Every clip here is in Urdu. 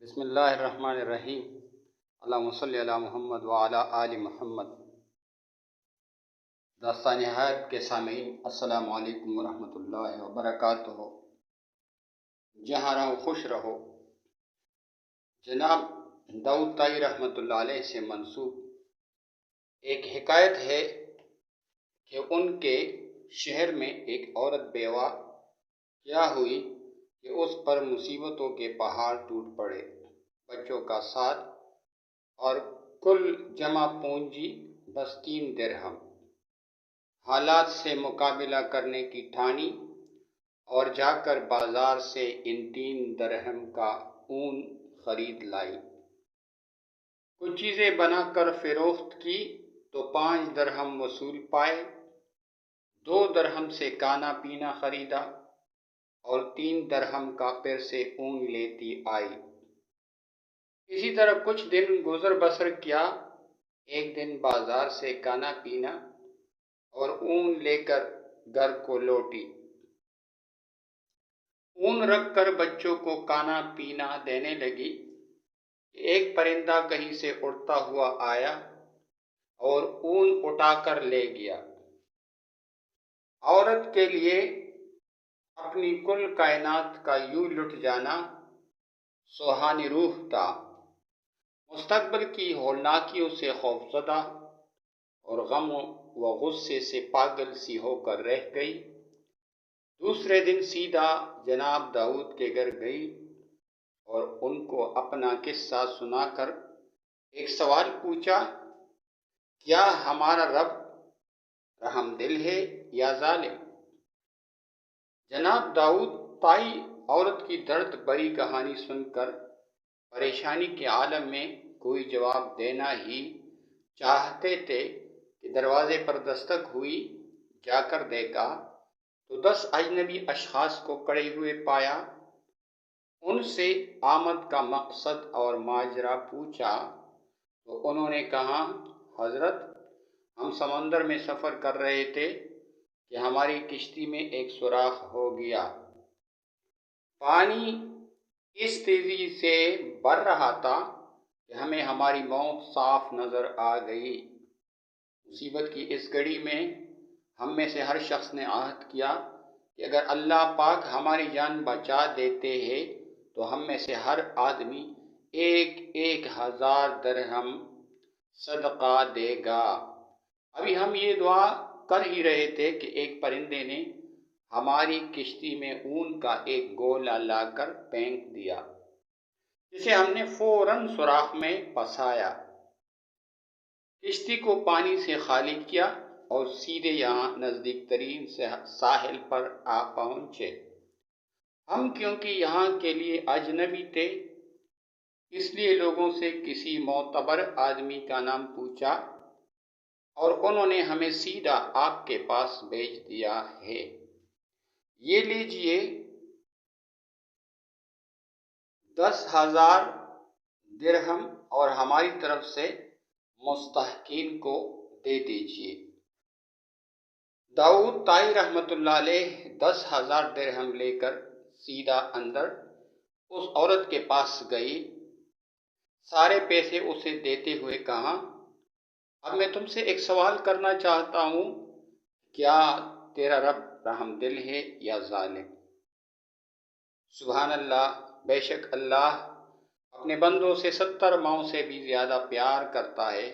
بسم اللہ الرحمن الرحیم۔ اللہم صلی علی محمد وعلی آل محمد۔ داستان حیات کے سامعین، السلام علیکم ورحمۃ اللہ وبرکاتہ۔ جہاں رہو خوش رہو۔ جناب داؤد طائی رحمۃ اللہ علیہ سے منسوب ایک حکایت ہے کہ ان کے شہر میں ایک عورت بیوہ کیا ہوئی کہ اس پر مصیبتوں کے پہاڑ ٹوٹ پڑے، بچوں کا ساتھ اور کل جمع پونجی بس 3 درہم۔ حالات سے مقابلہ کرنے کی ٹھانی اور جا کر بازار سے ان 3 درہم کا اون خرید لائی۔ کچھ چیزیں بنا کر فروخت کی تو 5 درہم وصول پائے، 2 درہم سے کھانا پینا خریدا اور 3 درہم کا پھر سے اون لیتی آئی۔ اسی طرح کچھ دن گزر بسر کیا۔ ایک دن بازار سے کھانا پینا اور اون لے کر گھر کو لوٹی۔ اون رکھ کر بچوں کو کھانا پینا دینے لگی کہ ایک پرندہ کہیں سے اڑتا ہوا آیا اور اون اٹھا کر لے گیا۔ عورت کے لیے اپنی کل کائنات کا یوں لٹ جانا سوہانی روح تھا۔ مستقبل کی ہولناکیوں سے خوفزدہ اور غم و غصے سے پاگل سی ہو کر رہ گئی۔ دوسرے دن سیدھا جناب داؤد کے گھر گئی اور ان کو اپنا قصہ سنا کر ایک سوال پوچھا، کیا ہمارا رب رحم دل ہے یا ظالم؟ جناب داؤد طائی عورت کی درد بھری کہانی سن کر پریشانی کے عالم میں کوئی جواب دینا ہی چاہتے تھے کہ دروازے پر دستک ہوئی۔ جا کر دیکھا تو 10 اجنبی اشخاص کو کھڑے ہوئے پایا۔ ان سے آمد کا مقصد اور ماجرا پوچھا تو انہوں نے کہا، حضرت ہم سمندر میں سفر کر رہے تھے کہ ہماری کشتی میں ایک سوراخ ہو گیا۔ پانی اس تیزی سے بڑھ رہا تھا کہ ہمیں ہماری موت صاف نظر آ گئی۔ مصیبت کی اس گھڑی میں ہم میں سے ہر شخص نے عہد کیا کہ اگر اللہ پاک ہماری جان بچا دیتے ہیں تو ہم میں سے ہر آدمی 1,000 درہم صدقہ دے گا۔ ابھی ہم یہ دعا کر ہی رہے تھے کہ ایک پرندے نے ہماری کشتی میں اون کا ایک گولا لا کر پھینک دیا، جسے ہم نے فوراً سوراخ میں پھنسایا، کشتی کو پانی سے خالی کیا اور سیدھے یہاں نزدیک ترین ساحل پر آ پہنچے۔ ہم کیونکہ یہاں کے لیے اجنبی تھے، اس لیے لوگوں سے کسی معتبر آدمی کا نام پوچھا اور انہوں نے ہمیں سیدھا آپ کے پاس بھیج دیا ہے۔ یہ لیجئے 10,000 درہم اور ہماری طرف سے مستحقین کو دے دیجئے۔ داؤد طائی رحمۃ اللہ علیہ 10,000 درہم لے کر سیدھا اندر اس عورت کے پاس گئی۔ سارے پیسے اسے دیتے ہوئے کہا، اب میں تم سے ایک سوال کرنا چاہتا ہوں، کیا تیرا رب رحم دل ہے یا ظالم؟ سبحان اللہ، بے شک اللہ اپنے بندوں سے 70 ماؤں سے بھی زیادہ پیار کرتا ہے،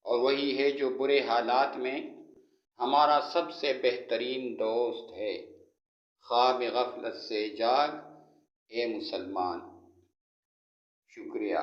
اور وہی ہے جو برے حالات میں ہمارا سب سے بہترین دوست ہے۔ خواب غفلت سے جاگ اے مسلمان۔ شکریہ۔